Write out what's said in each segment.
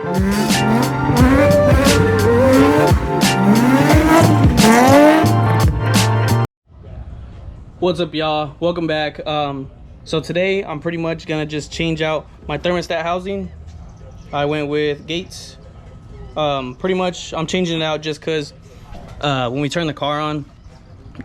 What's up, y'all? Welcome back. So today I'm pretty much gonna just change out my thermostat housing. I went with Gates. Pretty much I'm changing it out just because when we turn the car on,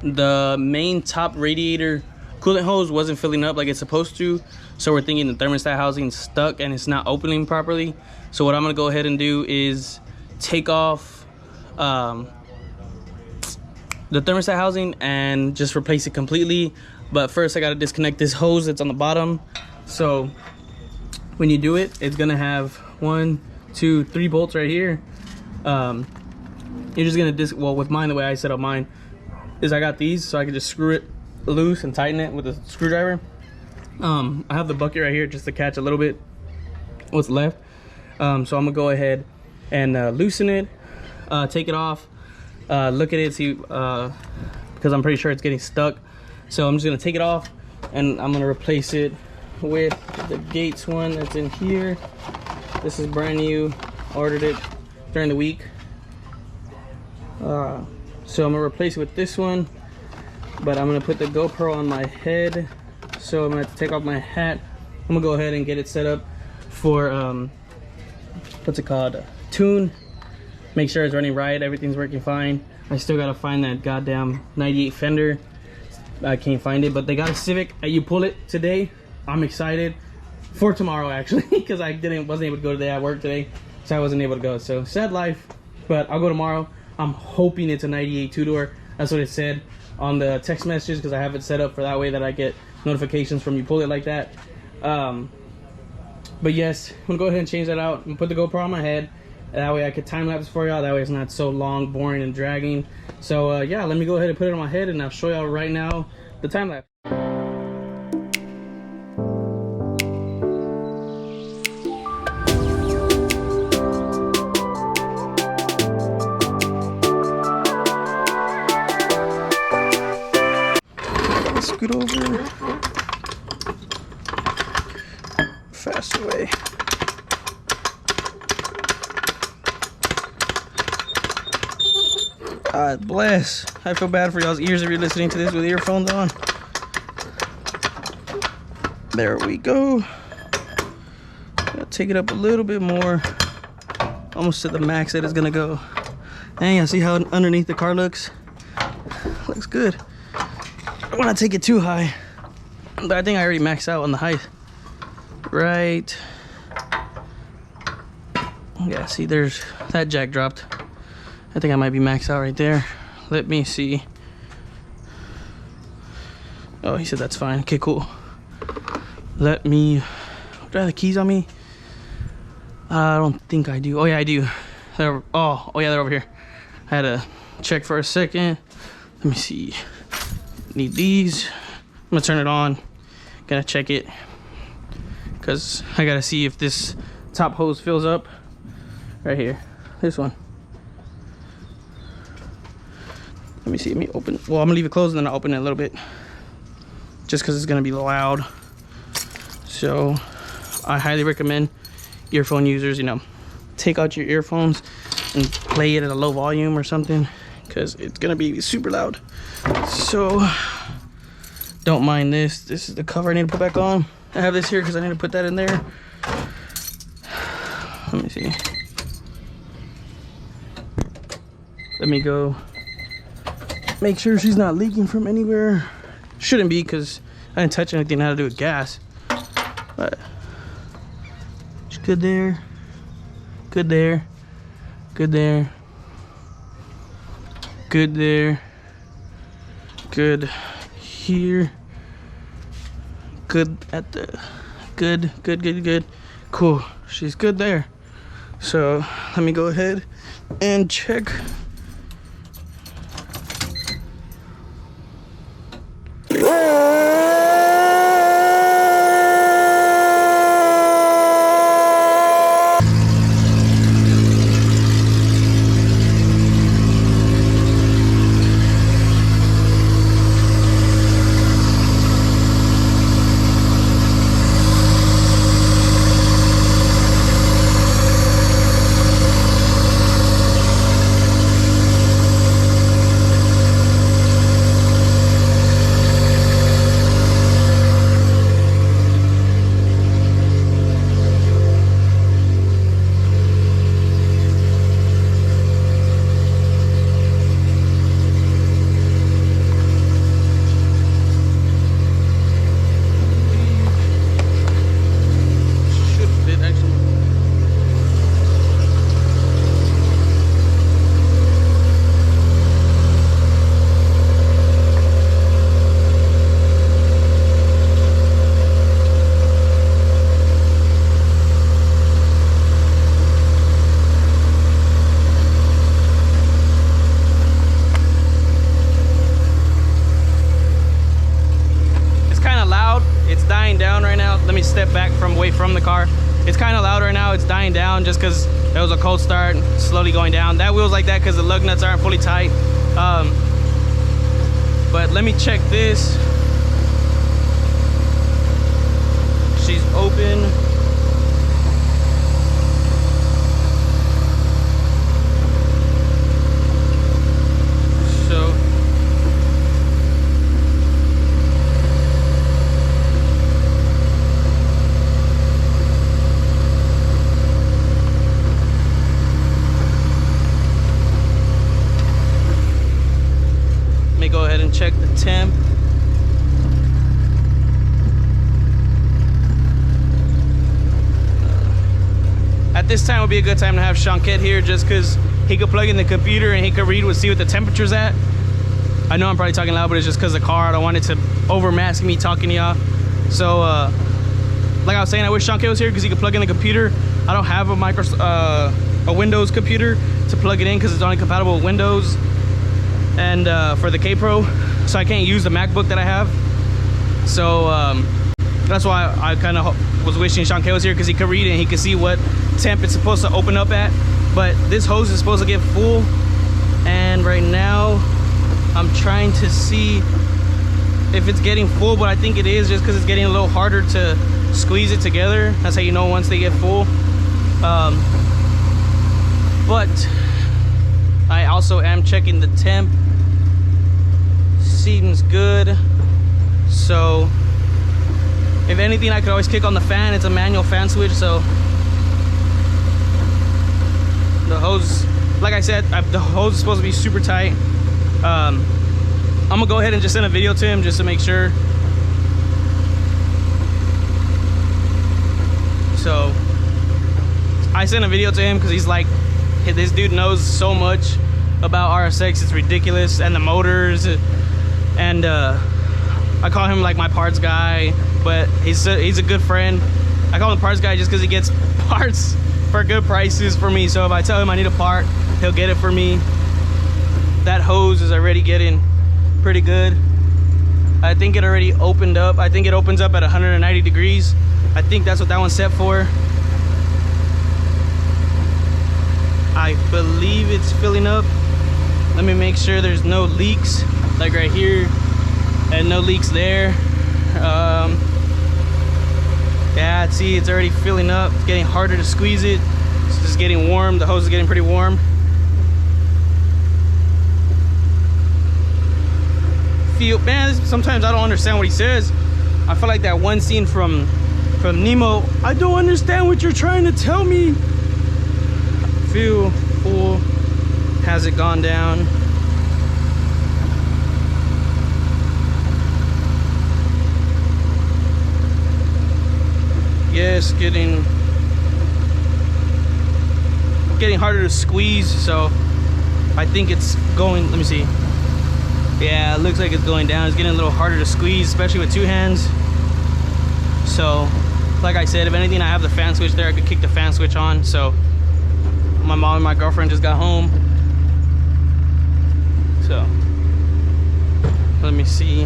the main top radiator coolant hose wasn't filling up like it's supposed to. So we're thinking the thermostat housing is stuck and it's not opening properly. So what I'm gonna go ahead and do is take off the thermostat housing and just replace it completely. But first I got to disconnect this hose that's on the bottom. So when you do it, it's gonna have 1, 2, 3 bolts right here. You're just gonna well, with mine, the way I set up mine is I got these so I can just screw it loose and tighten it with a screwdriver. I have the bucket right here just to catch a little bit what's left. So I'm gonna go ahead and loosen it, take it off, look at it, see, because I'm pretty sure it's getting stuck. So I'm just gonna take it off and I'm gonna replace it with the Gates one that's in here. This is brand new, ordered it during the week. So I'm gonna replace it with this one, but I'm gonna put the GoPro on my head. So I'm gonna have to take off my hat. I'm gonna go ahead and get it set up for what's it called, tune. Make sure it's running right, everything's working fine. I still gotta find that goddamn 98 fender. I can't find it, but they got a Civic at You Pull It today. I'm excited for tomorrow actually, because I wasn't able to go today. I worked today, so I wasn't able to go. So sad life, but I'll go tomorrow. I'm hoping it's a 98 two-door. That's what it said on the text messages, because I have it set up for that way that I get notifications from You Pull It like that. But yes, I'm gonna go ahead and change that out and put the GoPro on my head. That way I could time lapse for y'all. That way it's not so long, boring, and dragging. So yeah, let me go ahead and put it on my head and I'll show y'all right now the time lapse. Scoot over. Fast away. God bless. I feel bad for y'all's ears if you're listening to this with earphones on. There we go. Gotta take it up a little bit more. Almost to the max that it's gonna go. Dang, I see how underneath the car looks. Looks good. I don't want to take it too high, but I think I already maxed out on the height. Right. Yeah, see, there's that jack dropped. I think I might be maxed out right there. Let me see. Oh, he said that's fine. Okay, cool. Let me... Do I have the keys on me? I don't think I do. Oh, yeah, I do. Oh, yeah, they're over here. I had to check for a second. Let me see. Need these. I'm gonna turn it on. Gotta check it, because I gotta see if this top hose fills up. Right here. This one. Let me see. Let me open. Well, I'm gonna leave it closed and then I'll open it a little bit, just because it's gonna be loud. So I highly recommend earphone users, you know, take out your earphones and play it at a low volume or something, because it's gonna be super loud. So don't mind this. This is the cover I need to put back on. I have this here because I need to put that in there. Let me see. Let me go make sure she's not leaking from anywhere. Shouldn't be, because I didn't touch anything that had to do with gas. But it's good there. Good there. Good there. Good there. Good here. Good at the... Good, good, good, good. Cool. She's good there. So let me go ahead and check. down just because it was a cold start, slowly going down. That wheel's like that because the lug nuts aren't fully tight. But let me check this. She's open. Go ahead and check the temp. At this time would be a good time to have Shanket here, just because he could plug in the computer and he could read, see what the temperature's at. I know I'm probably talking loud, but it's just because the car, I don't want it to overmask me talking to y'all. So like I was saying, I wish Shanket was here because he could plug in the computer. I don't have a Windows computer to plug it in because it's only compatible with Windows and for the K Pro, so I can't use the MacBook that I have. So that's why I kind of was wishing Shanket was here, because he could read it and he could see what temp it's supposed to open up at. But this hose is supposed to get full, and right now I'm trying to see if it's getting full, but I think it is, just because it's getting a little harder to squeeze it together. That's how you know once they get full. But I also am checking the temp. Seems good. So if anything, I could always kick on the fan. It's a manual fan switch, so the hose, like I said, the hose is supposed to be super tight. I'm gonna go ahead and just send a video to him just to make sure. So I sent a video to him because he's like, this dude knows so much about RSX, it's ridiculous, and the motors, and I call him like my parts guy, but he's a good friend. I call him parts guy just because he gets parts for good prices for me. So if I tell him I need a part, he'll get it for me. That hose is already getting pretty good. I think it already opened up. I think it opens up at 190 degrees. I think that's what that one's set for. I believe it's filling up. Let me make sure there's no leaks, like right here, and no leaks there. Yeah, see, it's already filling up. It's getting harder to squeeze it. It's just getting warm. The hose is getting pretty warm. Man, sometimes I don't understand what he says. I feel like that one scene from Nemo. I don't understand what you're trying to tell me. Feel full. Has it gone down? Yes, getting harder to squeeze, so I think it's going, let me see. Yeah, it looks like it's going down. It's getting a little harder to squeeze, especially with two hands. So like I said, if anything, I have the fan switch there. I could kick the fan switch on. So my mom and my girlfriend just got home, so let me see.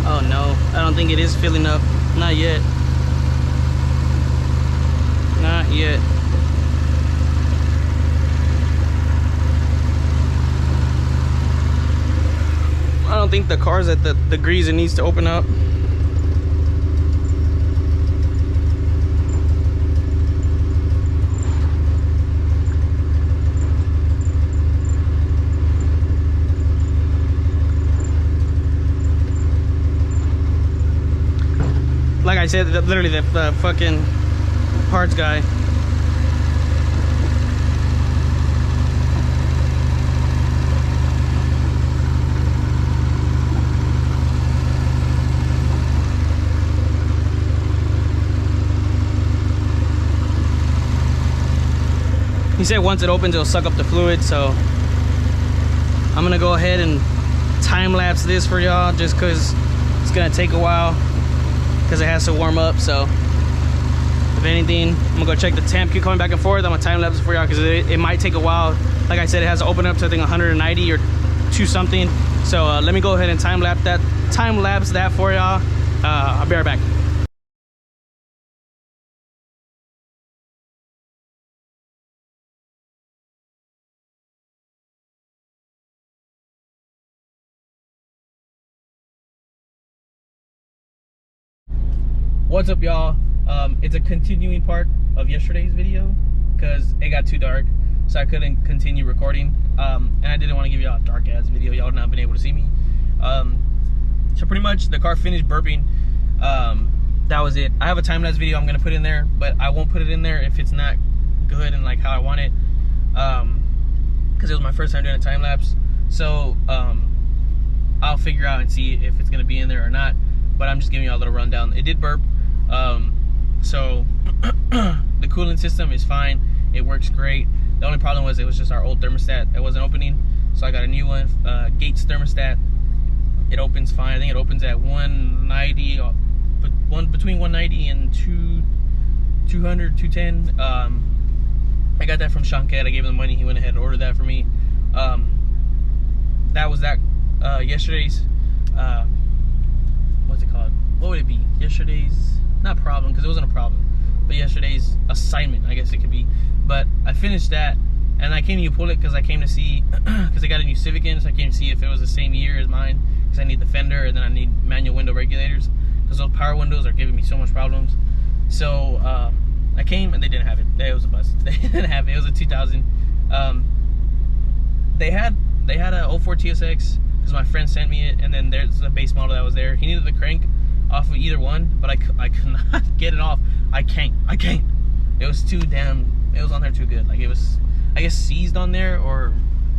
Oh no, I don't think it is filling up. Not yet. Not yet. I don't think the car's at the degrees it needs to open up. Like I said, literally the fucking parts guy. He said once it opens, it'll suck up the fluid, so I'm gonna go ahead and time lapse this for y'all just because it's gonna take a while because it has to warm up. So If anything, I'm gonna go check the temp. Keep coming back and forth. I'm gonna time lapse for y'all because it might take a while. Like I said, it has to open up to I think 190 or 2 something. So let me go ahead and time lapse that for y'all. I'll be right back. What's up, y'all? It's a continuing part of yesterday's video because it got too dark, so I couldn't continue recording, and I didn't want to give y'all a dark ass video. Y'all not been able to see me. So pretty much the car finished burping. That was it. I have a time-lapse video I'm gonna put in there, but I won't put it in there if it's not good and like how I want it, because it was my first time doing a time-lapse. So I'll figure out and see if it's gonna be in there or not, but I'm just giving you a little rundown. It did burp. So the cooling system is fine. It works great. The only problem was it was just our old thermostat that wasn't opening, so I got a new one, Gates thermostat. It opens fine. I think it opens at 190, between 190 and 200, 210. I got that from Shanket. I gave him the money. He went ahead and ordered that for me. That was that. Yesterday's what's it called? What would it be? Yesterday's, not problem, because it wasn't a problem, but yesterday's assignment, I guess it could be. But I finished that, and I came to pull it because I came to see, because I got a new Civic in, so I came to see if it was the same year as mine, because I need the fender, and then I need manual window regulators, because those power windows are giving me so much problems. So I came, and they didn't have it. It was a bust. They didn't have it. It was a 2000. They had a 04 TSX, because my friend sent me it, and then there's a base model that was there. He needed the crank off of either one, but I could not get it off. I can't. It was too damn, it was on there too good. Like, it was, I guess, seized on there, or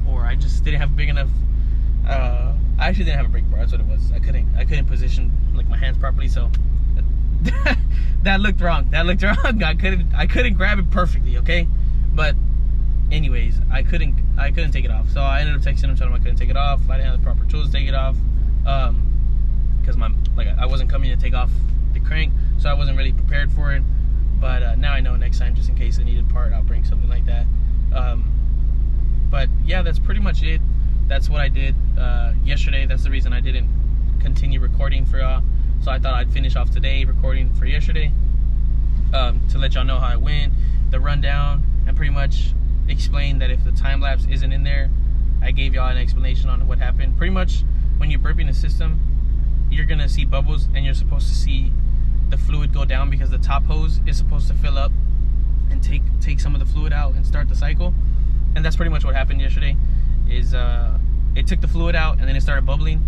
I just didn't have a big enough, I actually didn't have a brake bar. That's what it was. I couldn't position like my hands properly, so that looked wrong. I couldn't grab it perfectly, okay? But anyways, I couldn't take it off. So I ended up texting him, telling him I couldn't take it off. I didn't have the proper tools to take it off, because I wasn't coming to take off the crank, so I wasn't really prepared for it. But now I know next time, just in case I needed a part, I'll bring something like that. But yeah, that's pretty much it. That's what I did yesterday. That's the reason I didn't continue recording for y'all. So I thought I'd finish off today recording for yesterday, to let y'all know how it went, the rundown, and pretty much explain that if the time lapse isn't in there, I gave y'all an explanation on what happened. Pretty much when you're burping the system, you're gonna see bubbles, and you're supposed to see the fluid go down, because the top hose is supposed to fill up and take some of the fluid out and start the cycle. And that's pretty much what happened yesterday. Is it took the fluid out, and then it started bubbling,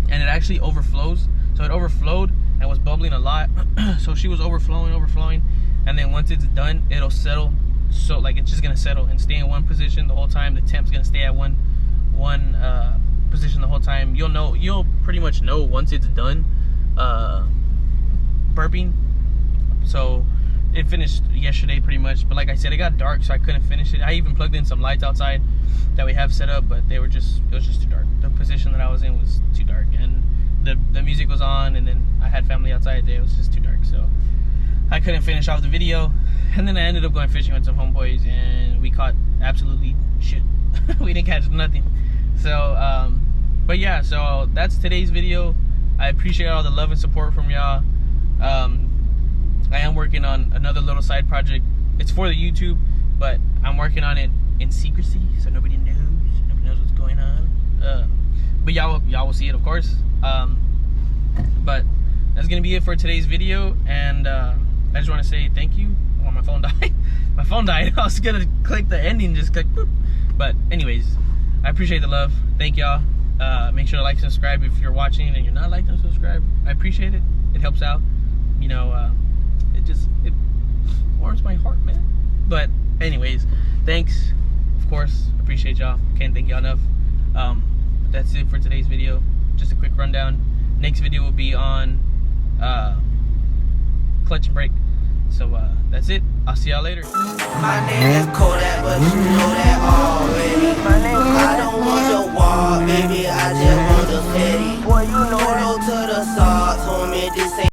and it actually overflows. So it overflowed and was bubbling a lot. So she was overflowing, and then once it's done, it'll settle. So like, it's just gonna settle and stay in one position the whole time. The temp's gonna stay at one position the whole time. You'll pretty much know once it's done burping. So it finished yesterday pretty much, but like I said, it got dark, so I couldn't finish it. I even plugged in some lights outside that we have set up, but it was just too dark. The position that I was in was too dark, and the music was on, and then I had family outside. It was just too dark, so I couldn't finish off the video. And then I ended up going fishing with some homeboys, and we caught absolutely shit. We didn't catch nothing. So but yeah, so that's today's video. I appreciate all the love and support from y'all. I am working on another little side project. It's for the YouTube, but I'm working on it in secrecy, so nobody knows what's going on. But y'all will see it, of course. But that's gonna be it for today's video, and I just want to say thank you. Oh, my phone died. My phone died. I was gonna click the ending, just click boop. But anyways, I appreciate the love. Thank y'all. Make sure to like and subscribe if you're watching and you're not liking and subscribe. I appreciate it. It helps out. You know, it warms my heart, man. But anyways, thanks. Of course, appreciate y'all. Can't thank y'all enough. But that's it for today's video. Just a quick rundown. Next video will be on clutch and brake. So that's it. I'll see y'all later. My name is Kodak, but you know that already. I don't want your wall, baby. I just want the city. Boy, you know to the socks, homie. This ain't